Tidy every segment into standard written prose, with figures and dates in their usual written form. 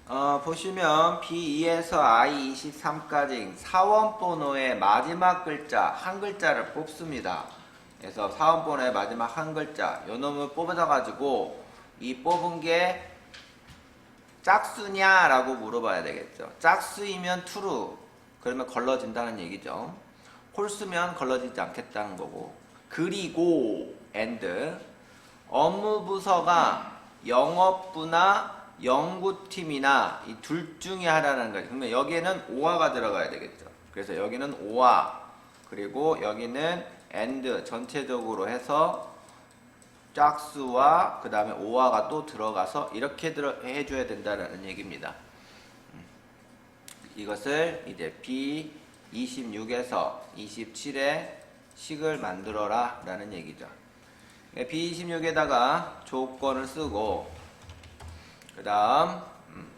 보시면 B2에서 I23까지 사원번호의 마지막 글자 한 글자를 뽑습니다. 그래서 사원번호의 마지막 한 글자 요 놈을 뽑아서 가지고 이 뽑은 게 짝수냐 라고 물어봐야 되겠죠. 짝수이면 true, 그러면 걸러진다는 얘기죠. 홀수면 걸러지지 않겠다는 거고, 그리고 and 업무 부서가 영업부나 연구팀이나 이 둘 중에 하나라는 거죠. 그러면 여기에는 오화가 들어가야 되겠죠. 그래서 여기는 오화, 그리고 여기는 and 전체적으로 해서 짝수와 그 다음에 오화가 또 들어가서 이렇게 해줘야 된다는 얘기입니다. 이것을 이제 B26에서 27의 식을 만들어라 라는 얘기죠. B26에다가 조건을 쓰고 그 다음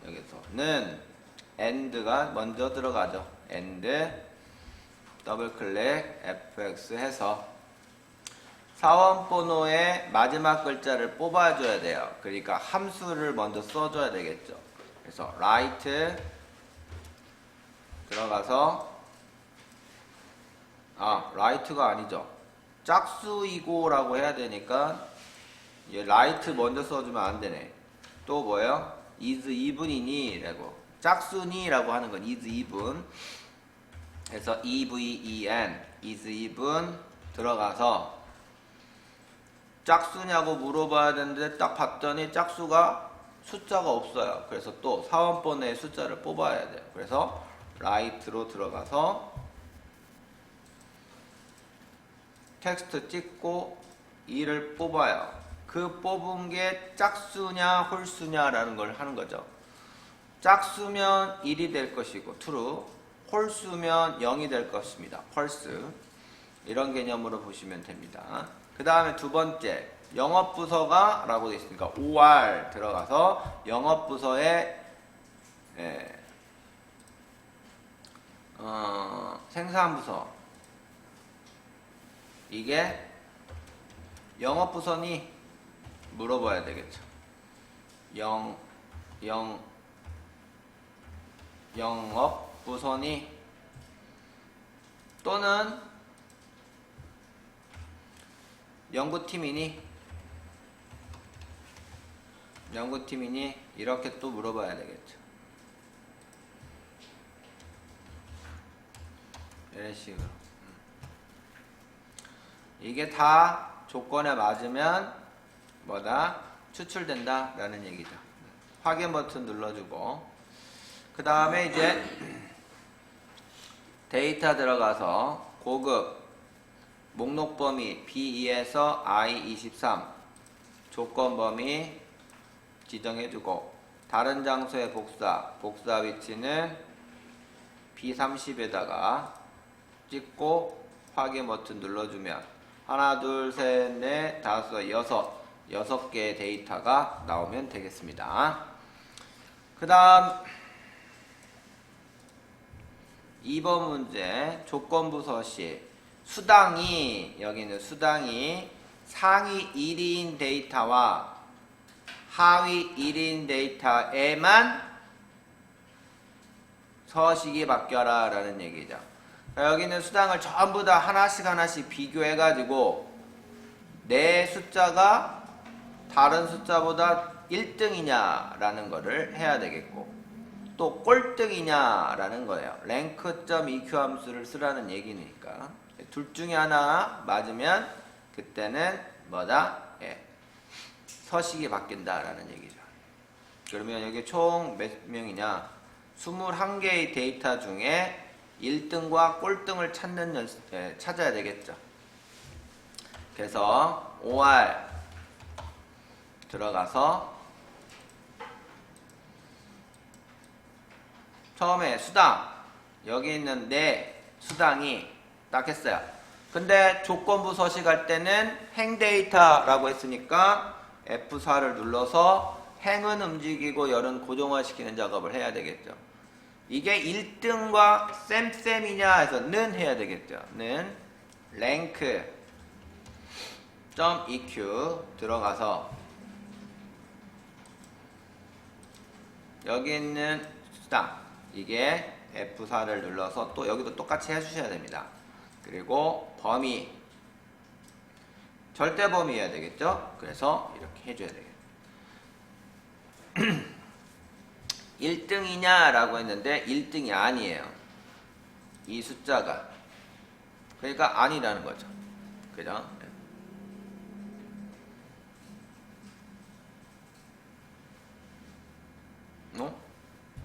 여기서는 and가 먼저 들어가죠. and 더블 클릭 fx 해서 사원번호의 마지막 글자를 뽑아줘야 돼요. 그러니까 함수를 먼저 써줘야 되겠죠. 그래서 write 들어가서 write가 아니죠. 짝수이고 라고 해야 되니까 write 먼저 써주면 안 되네. 또 뭐예요? is even이니 라고, 짝수니 라고 하는 건 is even. 그래서 even is even 들어가서 짝수냐고 물어봐야 되는데 딱 봤더니 짝수가 숫자가 없어요. 그래서 또 사원번호의 숫자를 뽑아야 돼요. 그래서 write로 들어가서 텍스트 찍고 2를 뽑아요. 그 뽑은 게 짝수냐 홀수냐 라는 걸 하는 거죠. 짝수면 1이 될 것이고 true, 홀수면 0이 될 것입니다. false. 이런 개념으로 보시면 됩니다. 그 다음에 두 번째, 영업부서가 라고 되어 있으니까 OR 들어가서 영업부서의 생산부서, 이게 영업부서니 물어봐야 되겠죠. 영업부서니 또는 연구팀이니 이렇게 또 물어봐야 되겠죠. 이런 식으로. 이게 다 조건에 맞으면 뭐다? 추출된다 라는 얘기죠. 확인 버튼 눌러주고 그 다음에 이제 데이터 들어가서 고급 목록 범위 B2에서 I23 조건 범위 지정해주고 다른 장소의 복사 위치는 B30에다가 찍고 확인 버튼 눌러주면 하나 둘 셋 넷 다섯 여섯 개의 데이터가 나오면 되겠습니다. 그 다음 2번 문제 조건부 서식 수당이, 여기는 수당이 상위 1인 데이터와 하위 1인 데이터에만 서식이 바뀌어라 라는 얘기죠. 여기는 수당을 전부 다 하나씩 비교해 가지고 내 숫자가 다른 숫자보다 1등이냐 라는 거를 해야 되겠고 또 꼴등이냐 라는 거예요. rank.eq 함수를 쓰라는 얘기니까 둘 중에 하나 맞으면 그때는 뭐다? 서식이 바뀐다 라는 얘기죠. 그러면 여기 총 몇 명이냐? 21개의 데이터 중에 1등과 꼴등을 찾아야 되겠죠. 그래서 OR 들어가서 처음에 수당, 여기 있는 내 수당이 딱 했어요. 근데 조건부 서식할 때는 행 데이터라고 했으니까 F4를 눌러서 행은 움직이고 열은 고정화시키는 작업을 해야 되겠죠. 이게 1등과 쌤이냐 해서 는 해야 되겠죠. 는 rank.eq 들어가서 여기 있는 수당 이게 F4를 눌러서 또 여기도 똑같이 해주셔야 됩니다. 그리고 범위 절대 범위여야 되겠죠? 그래서 이렇게 해줘야 되겠죠. 1등이냐 라고 했는데 1등이 아니에요. 이 숫자가. 그러니까 아니라는 거죠. 그죠?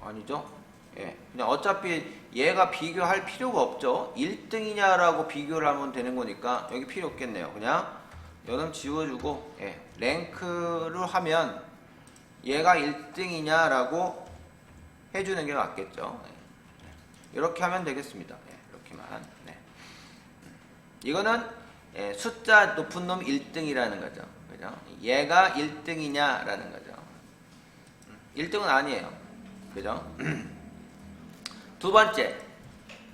아니죠? 예. 그냥 어차피 얘가 비교할 필요가 없죠. 1등이냐라고 비교를 하면 되는 거니까 여기 필요 없겠네요. 그냥 여름 지워주고, 예. 랭크를 하면 얘가 1등이냐라고 해주는 게 맞겠죠. 예. 이렇게 하면 되겠습니다. 예. 이렇게만. 네. 이거는 예, 숫자 높은 놈 1등이라는 거죠. 그죠? 얘가 1등이냐라는 거죠. 1등은 아니에요. 그죠? 두 번째,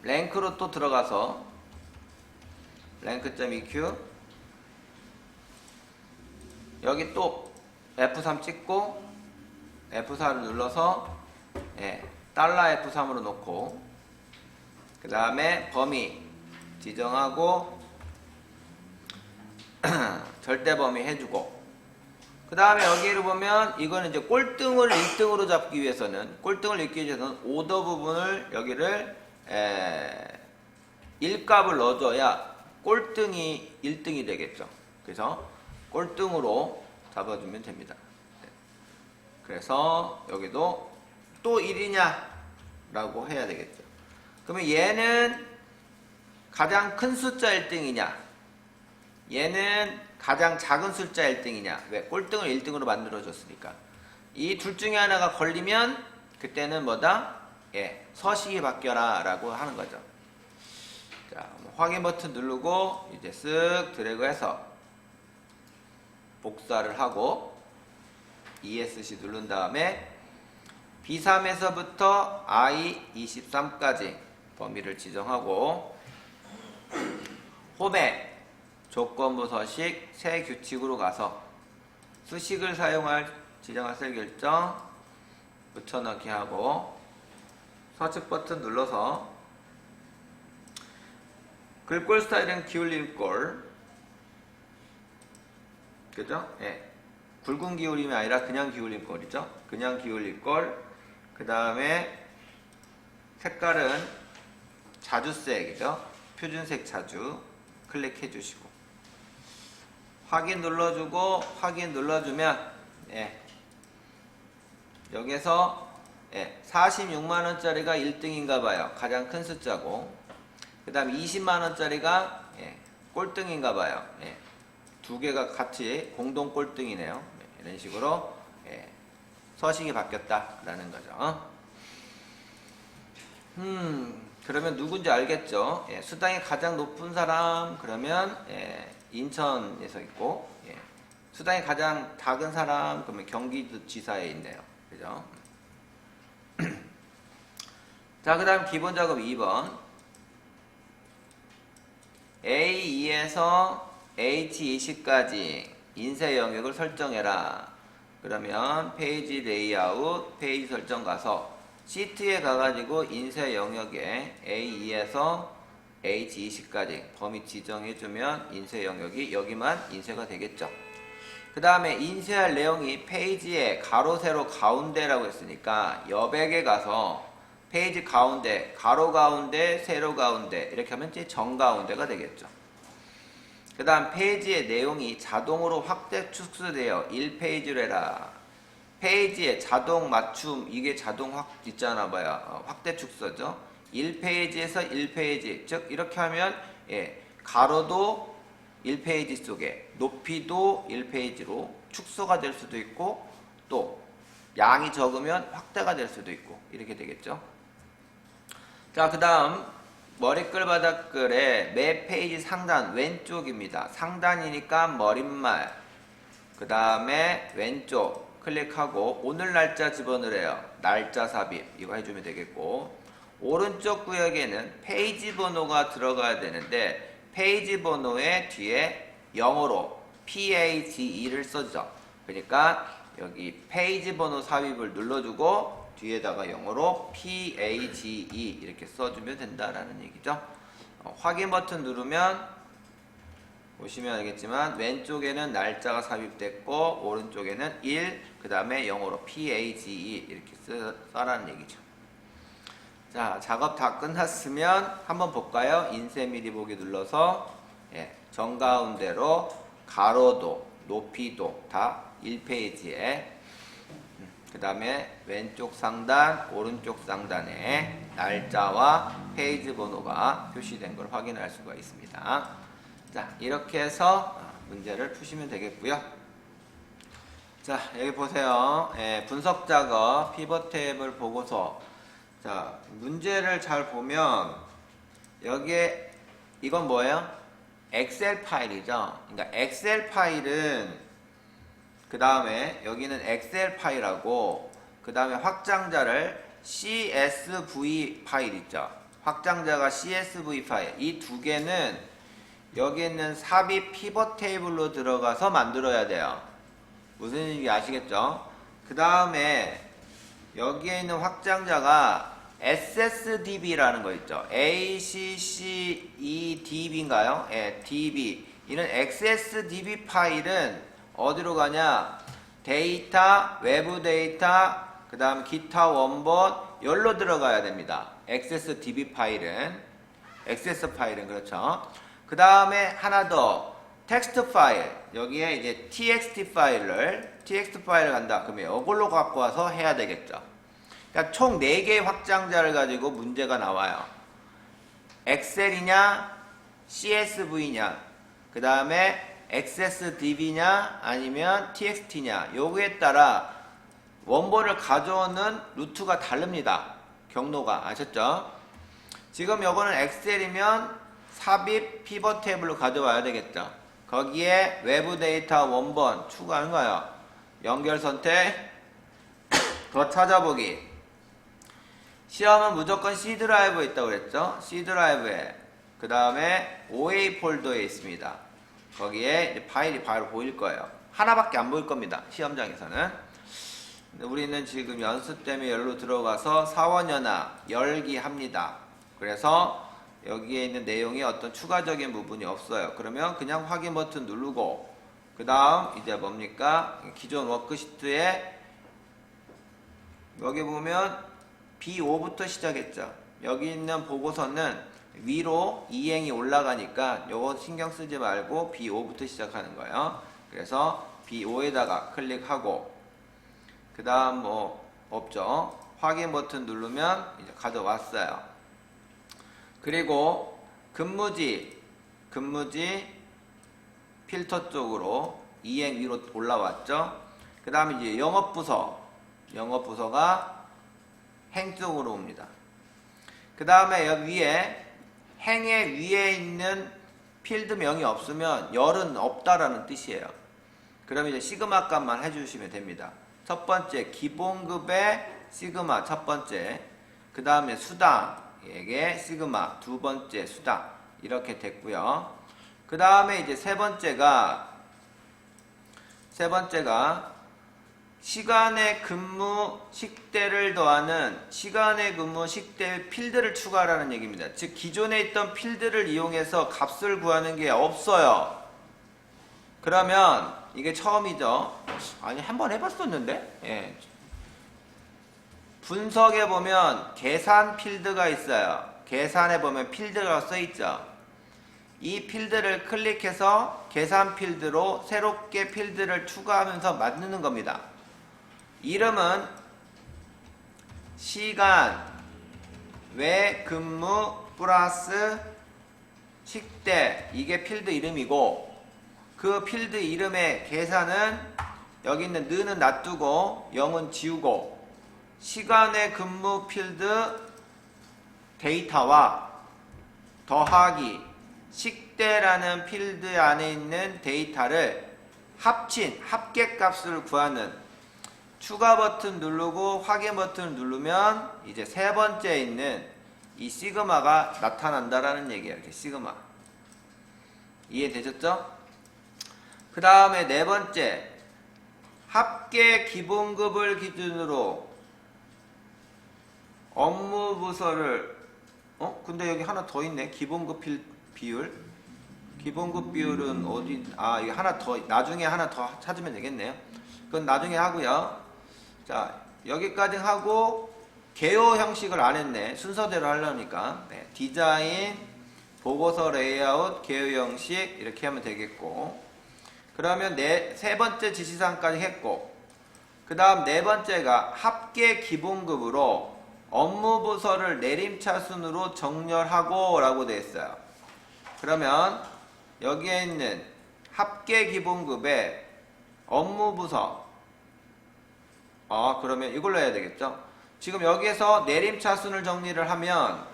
랭크로 또 들어가서 랭크.eq 여기 또 F3 찍고 F4를 눌러서 예, $F3으로 놓고 그 다음에 범위 지정하고 절대 범위 해주고 그 다음에 여기를 보면 이거는 이제 꼴등을 1등으로 잡기 위해서는 꼴등을 읽기 위해서는 오더 부분을 여기를 1값을 넣어줘야 꼴등이 1등이 되겠죠. 그래서 꼴등으로 잡아주면 됩니다. 그래서 여기도 또 1이냐 라고 해야 되겠죠. 그러면 얘는 가장 큰 숫자 1등이냐 얘는 가장 작은 숫자 1등이냐 왜? 꼴등을 1등으로 만들어줬으니까 이 둘 중에 하나가 걸리면 그때는 뭐다? 예, 서식이 바뀌어라 라고 하는 거죠. 자, 확인 버튼 누르고 이제 쓱 드래그해서 복사를 하고 ESC 누른 다음에 B3에서부터 I23까지 범위를 지정하고 홈에 조건부 서식 새 규칙으로 가서 수식을 사용할 지정할 셀 결정 붙여넣기 하고 서식 버튼 눌러서 글꼴 스타일은 기울임 꼴 그죠? 예. 굵은 기울임이 아니라 그냥 기울임 꼴이죠. 그냥 기울임 꼴. 그 다음에 색깔은 자주색이죠. 표준색 자주 클릭해 주시고 확인 눌러주고 확인 눌러주면 예. 여기서 예. 46만원짜리가 1등인가 봐요. 가장 큰 숫자고 그 다음 20만원짜리가 예. 꼴등인가 봐요. 예. 두 개가 같이 공동 꼴등이네요. 예. 이런 식으로 예. 서식이 바뀌었다라는 거죠. 그러면 누군지 알겠죠? 예. 수당이 가장 높은 사람 그러면 예. 인천에서 있고 예. 수당이 가장 작은 사람 그러면 경기도지사에 있네요. 그죠? 자, 그 다음 기본 작업 2번 A2에서 H20까지 인쇄 영역을 설정해라. 그러면 페이지 레이아웃 페이지 설정 가서 시트에 가가지고 인쇄 영역에 A2에서 H20까지 범위 지정해주면 인쇄 영역이 여기만 인쇄가 되겠죠. 그 다음에 인쇄할 내용이 페이지에 가로 세로 가운데라고 했으니까 여백에 가서 페이지 가운데 가로 가운데 세로 가운데 이렇게 하면 이제 정가운데가 되겠죠. 그 다음 페이지의 내용이 자동으로 확대 축소되어 1페이지로 해라. 페이지에 자동 맞춤 이게 자동 있잖아 봐요. 확대 축소죠. 1페이지에서 1페이지 즉 이렇게 하면 예, 가로도 1페이지 속에 높이도 1페이지로 축소가 될 수도 있고 또 양이 적으면 확대가 될 수도 있고 이렇게 되겠죠. 자, 그 다음 머리글 바닥글의 매 페이지 상단 왼쪽입니다. 상단이니까 머릿말 그 다음에 왼쪽 클릭하고 오늘 날짜 집어넣으래요. 날짜 삽입 이거 해주면 되겠고 오른쪽 구역에는 페이지 번호가 들어가야 되는데 페이지 번호의 뒤에 영어로 PAGE를 써주죠. 그러니까 여기 페이지 번호 삽입을 눌러주고 뒤에다가 영어로 PAGE 이렇게 써주면 된다라는 얘기죠. 확인 버튼 누르면 보시면 알겠지만 왼쪽에는 날짜가 삽입됐고 오른쪽에는 1, 그 다음에 영어로 PAGE 이렇게 써라는 얘기죠. 자, 작업 다 끝났으면 한번 볼까요? 인쇄 미리 보기 눌러서 정가운데로 가로도, 높이도 다 1페이지에 그 다음에 왼쪽 상단, 오른쪽 상단에 날짜와 페이지 번호가 표시된 걸 확인할 수가 있습니다. 자, 이렇게 해서 문제를 푸시면 되겠고요. 자, 여기 보세요. 분석 작업, 피벗 테이블 보고서. 자, 문제를 잘 보면 여기에 이건 뭐예요? 엑셀 파일이죠. 그러니까 엑셀 파일은 그 다음에 여기는 엑셀 파일하고 그 다음에 확장자를 CSV 파일 있죠. 확장자가 CSV 파일. 이 두 개는 여기 있는 삽입 피벗 테이블로 들어가서 만들어야 돼요. 무슨 얘기인지 아시겠죠? 그 다음에 여기에 있는 확장자가 SSDB라는 거 있죠. ACCEDB인가요? 예, DB. 이런 XSDB 파일은 어디로 가냐? 데이터, 외부 데이터, 그 다음 기타 원본, 열로 들어가야 됩니다. XSDB 파일은. XS 파일은 그렇죠. 그 다음에 하나 더. 텍스트 파일. 여기에 이제 TXT 파일을 간다. 그러면 이걸로 갖고 와서 해야 되겠죠. 그러니까 총 4개의 확장자를 가지고 문제가 나와요. 엑셀이냐, CSV냐, 그 다음에 XSDB냐, 아니면 TXT냐. 요거에 따라 원본을 가져오는 루트가 다릅니다. 경로가. 아셨죠? 지금 요거는 엑셀이면 삽입 피벗 테이블로 가져와야 되겠죠. 거기에 외부 데이터 원본 추가하는 거예요. 연결 선택, 더 찾아보기. 시험은 무조건 C 드라이브에 있다고 그랬죠. C 드라이브에. 그 다음에 OA 폴더에 있습니다. 거기에 이제 파일이 바로 보일 거예요. 하나밖에 안 보일 겁니다. 시험장에서는. 우리는 지금 연습 때문에 열로 들어가서 사원연합 열기 합니다. 그래서 여기에 있는 내용이 어떤 추가적인 부분이 없어요. 그러면 그냥 확인 버튼 누르고 그 다음 이제 뭡니까? 기존 워크시트에 여기 보면 B5부터 시작했죠. 여기 있는 보고서는 위로 이행이 올라가니까 요거 신경 쓰지 말고 B5부터 시작하는 거예요. 그래서 B5에다가 클릭하고 그 다음 뭐 없죠. 확인 버튼 누르면 이제 가져왔어요. 그리고 근무지 필터 쪽으로 이행 위로 올라왔죠. 그 다음에 이제 영업부서가 행 쪽으로 옵니다. 그 다음에 여기 위에 행의 위에 있는 필드명이 없으면 열은 없다라는 뜻이에요. 그럼 이제 시그마 값만 해주시면 됩니다. 첫 번째 기본급의 시그마 첫 번째, 그 다음에 수당에게 시그마 두 번째 수당 이렇게 됐고요. 그 다음에 이제 세 번째가 시간의 근무 식대를 더하는 시간의 근무 식대 필드를 추가하라는 얘기입니다. 즉 기존에 있던 필드를 이용해서 값을 구하는 게 없어요. 그러면 이게 처음이죠. 아니 한번 해봤었는데. 예. 분석에 보면 계산 필드가 있어요. 계산에 보면 필드가 써있죠. 이 필드를 클릭해서 계산 필드로 새롭게 필드를 추가하면서 만드는 겁니다. 이름은 시간 외 근무 플러스 식대, 이게 필드 이름이고 그 필드 이름의 계산은 여기 있는 느는 놔두고 0은 지우고 시간의 근무 필드 데이터와 더하기 식대라는 필드 안에 있는 데이터를 합친 합계값을 구하는 추가 버튼 누르고 확인 버튼 누르면 이제 세 번째에 있는 이 시그마가 나타난다라는 얘기예요. 이렇게 시그마. 이해되셨죠? 그 다음에 네 번째 합계 기본급을 기준으로 업무 부서를 근데 여기 하나 더 있네. 기본급 비율. 기본급 비율은 어디? 이거 하나 더, 나중에 하나 더 찾으면 되겠네요. 그건 나중에 하고요. 자, 여기까지 하고 개요 형식을 안 했네. 순서대로 하려니까. 네, 디자인, 보고서 레이아웃, 개요 형식 이렇게 하면 되겠고. 그러면 세 번째 지시사항까지 했고, 그 다음 네 번째가 합계 기본급으로 업무 부서를 내림차순으로 정렬하고 라고 되어 있어요. 그러면 여기에 있는 합계 기본급에 업무 부서, 그러면 이걸로 해야 되겠죠. 지금 여기에서 내림차순을 정리를 하면,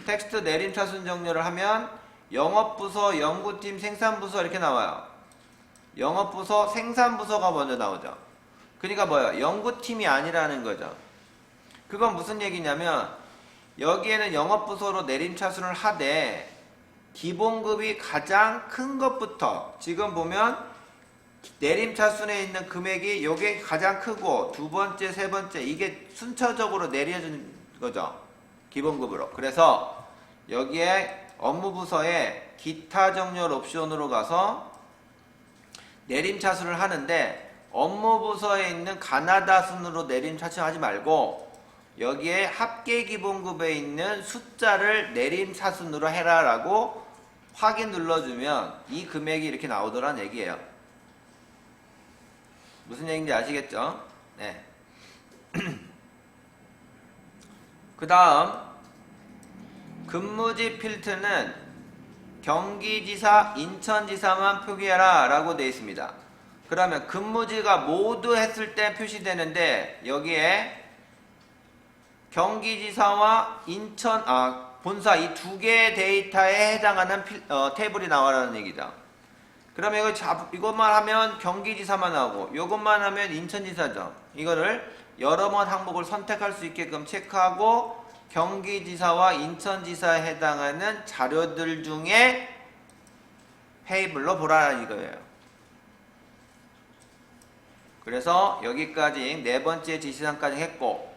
텍스트 내림차순 정렬을 하면 영업부서, 연구팀, 생산부서 이렇게 나와요. 영업부서, 생산부서가 먼저 나오죠. 그러니까 뭐예요? 연구팀이 아니라는 거죠. 그건 무슨 얘기냐면 여기에는 영업부서로 내림차순을 하되 기본급이 가장 큰 것부터, 지금 보면 내림차순에 있는 금액이 요게 가장 크고 두 번째, 세 번째 이게 순차적으로 내려진 거죠. 기본급으로. 그래서 여기에 업무부서에 기타 정렬 옵션으로 가서 내림차순을 하는데 업무부서에 있는 가나다 순으로 내림차순 하지 말고 여기에 합계 기본급에 있는 숫자를 내림차순으로 해라 라고 확인 눌러주면 이 금액이 이렇게 나오더란 얘기예요. 무슨 얘기인지 아시겠죠? 네. 그 다음 근무지 필드는 경기지사, 인천지사만 표기해라 라고 되어 있습니다. 그러면 근무지가 모두 했을 때 표시되는데 여기에 경기지사와 인천, 본사 이 두 개의 데이터에 해당하는 테이블이 나와라는 얘기죠. 그러면 이것만 하면 경기지사만 나오고 이것만 하면 인천지사죠. 이거를 여러 번 항목을 선택할 수 있게끔 체크하고 경기지사와 인천지사에 해당하는 자료들 중에 테이블로 보라는 이거예요. 그래서 여기까지 네 번째 지시사항까지 했고,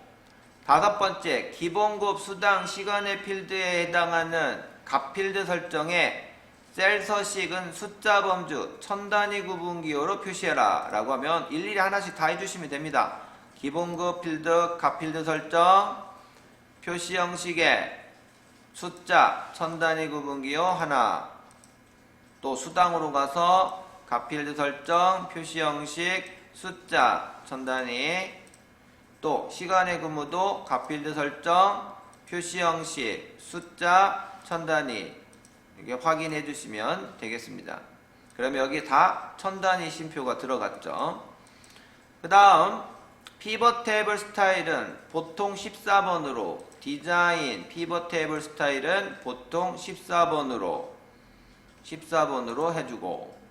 다섯 번째 기본급 수당 시간의 필드에 해당하는 값필드 설정에 셀 서식은 숫자 범주 천단위 구분기호로 표시해라 라고 하면 일일이 하나씩 다 해주시면 됩니다. 기본급 필드, 값필드 설정, 표시 형식에 숫자 천단위 구분기호 하나, 또 수당으로 가서 값필드 설정, 표시 형식, 숫자 천단위, 또 시간의 근무도 값필드 설정, 표시 형식, 숫자 천단위 이렇게 확인해 주시면 되겠습니다. 그러면 여기 다 천단위 심표가 들어갔죠. 그 다음 피벗 테이블 스타일은 보통 14번으로, 디자인 피벗 테이블 스타일은 보통 14번으로 해주고,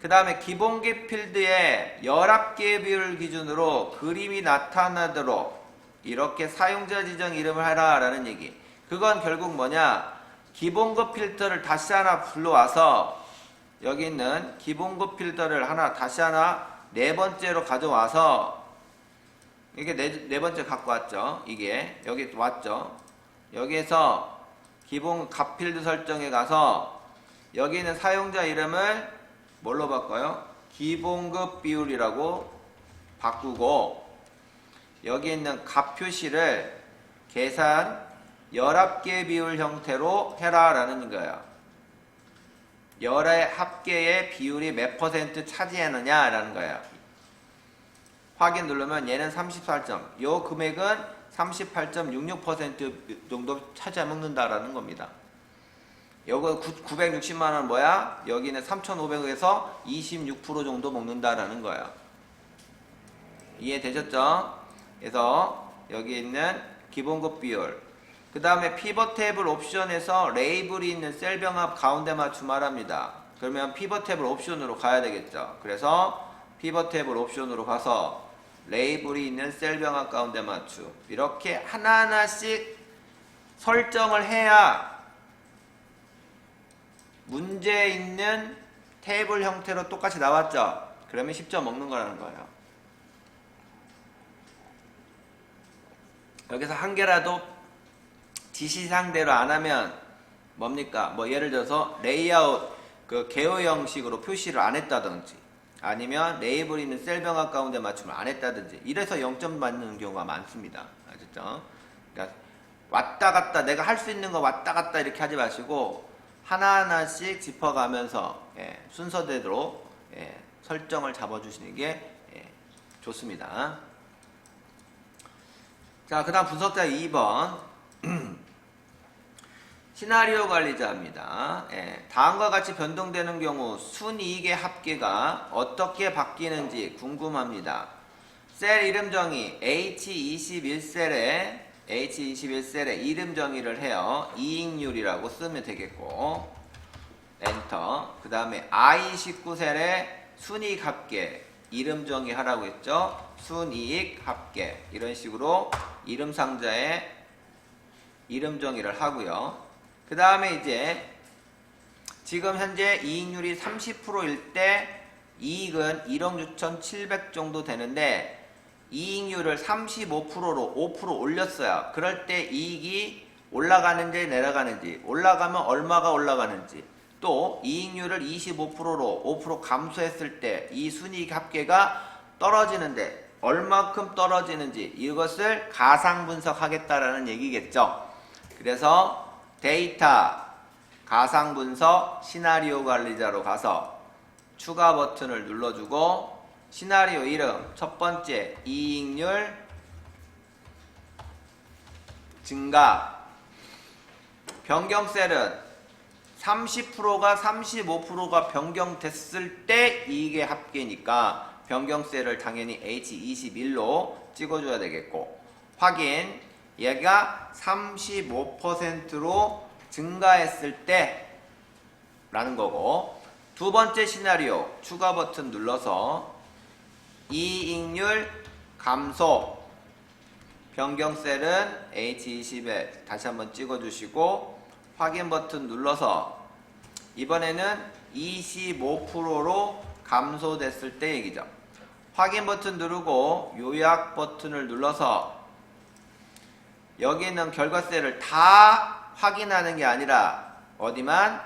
그 다음에 기본기 필드에 열합계 비율 기준으로 그림이 나타나도록 이렇게 사용자 지정 이름을 하라 라는 얘기. 그건 결국 뭐냐, 기본급 필터를 다시 하나 불러와서 여기 있는 기본급 필터를 다시 하나 네 번째로 가져와서, 이게 네 번째 갖고 왔죠. 이게 여기 왔죠. 여기에서 기본 값필드 설정에 가서 여기 있는 사용자 이름을 뭘로 바꿔요? 기본급 비율이라고 바꾸고, 여기 있는 값 표시를 계산 열합계 비율 형태로 해라 라는 거예요. 열의 합계의 비율이 몇 퍼센트 차지하느냐 라는 거예요. 확인 누르면 얘는 38점, 요 금액은 38.66% 정도 차지하는다라는 겁니다. 요거 960만원 뭐야? 여기는 3,500에서 26% 정도 먹는다라는 거예요. 이해되셨죠? 그래서 여기 있는 기본급 비율, 그 다음에 피벗 테이블 옵션에서 레이블이 있는 셀 병합 가운데 맞춤 말합니다. 그러면 피벗 테이블 옵션으로 가야 되겠죠. 그래서 피벗 테이블 옵션으로 가서 레이블이 있는 셀 병합 가운데 맞춤 이렇게 하나하나씩 설정을 해야 문제에 있는 테이블 형태로 똑같이 나왔죠. 그러면 10점 먹는 거라는 거예요. 여기서 한 개라도 지시상대로 안 하면 뭡니까? 뭐 예를 들어서 레이아웃 그 개요 형식으로 표시를 안 했다든지 아니면 레이블 있는 셀병합 가운데 맞춤을 안 했다든지 이래서 0점 받는 경우가 많습니다. 아셨죠? 그러니까 왔다 갔다 내가 할 수 있는 거 왔다 갔다 이렇게 하지 마시고 하나하나씩 짚어가면서 순서대로 설정을 잡아주시는 게 좋습니다. 자, 그 다음 분석자 2번 시나리오 관리자입니다. 다음과 같이 변동되는 경우 순이익의 합계가 어떻게 바뀌는지 궁금합니다. 셀 이름 정의 H21셀에 이름 정의를 해요. 이익률이라고 쓰면 되겠고 엔터. 그 다음에 I19셀에 순이익 합계 이름 정의하라고 했죠. 순이익 합계 이런 식으로 이름 상자에 이름 정의를 하고요. 그 다음에 이제 지금 현재 이익률이 30%일 때 이익은 1억 6,700 정도 되는데 이익률을 35%로 5% 올렸어요. 그럴 때 이익이 올라가는지 내려가는지 올라가면 얼마가 올라가는지 또 이익률을 25%로 5% 감소했을 때 이 순이익 합계가 떨어지는데 얼마큼 떨어지는지 이것을 가상 분석하겠다라는 얘기겠죠. 그래서 데이터, 가상 분석, 시나리오 관리자로 가서 추가 버튼을 눌러주고 시나리오 이름 첫 번째 이익률 증가 변경셀은 30%가 35%가 변경됐을 때 이익의 합계니까 변경셀을 당연히 H21로 찍어줘야 되겠고 확인 얘가 35%로 증가했을 때 라는 거고 두 번째 시나리오 추가 버튼 눌러서 이익률 감소 변경셀은 H20에 다시 한번 찍어주시고 확인 버튼 눌러서 이번에는 25%로 감소됐을 때 얘기죠. 확인 버튼 누르고 요약 버튼을 눌러서 여기 있는 결과셀을 다 확인하는 게 아니라 어디만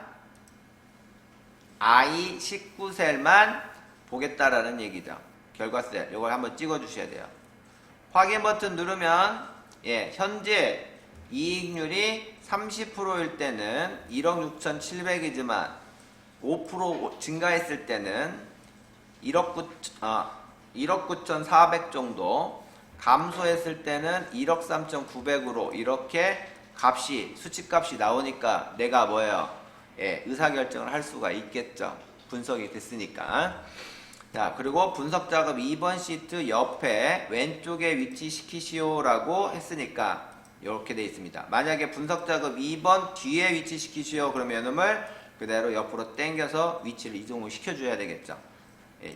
I19셀만 보겠다라는 얘기죠. 결과셀 이걸 한번 찍어 주셔야 돼요. 확인 버튼 누르면 현재 이익률이 30%일 때는 1억 6,700이지만 5% 증가했을 때는 1억 9,400 정도 감소했을 때는 1억 3,900으로 이렇게 값이 수치값이 나오니까 내가 뭐예요? 의사결정을 할 수가 있겠죠. 분석이 됐으니까. 자, 그리고 분석 작업 2번 시트 옆에 왼쪽에 위치시키시오라고 했으니까 이렇게 돼 있습니다. 만약에 분석 작업 2번 뒤에 위치시키시오 그러면 그대로 옆으로 당겨서 위치를 이동을 시켜줘야 되겠죠.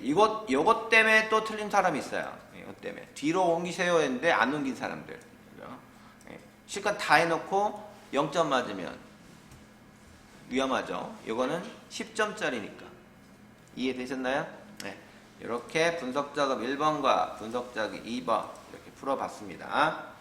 이것 때문에 또 틀린 사람이 있어요. 이것 때문에 뒤로 옮기세요 했는데 안 옮긴 사람들. 실컷 다 해놓고 0점 맞으면 위험하죠. 이거는 10점짜리니까 이해되셨나요? 네. 이렇게 분석 작업 1번과 분석 작업 2번 이렇게 풀어봤습니다.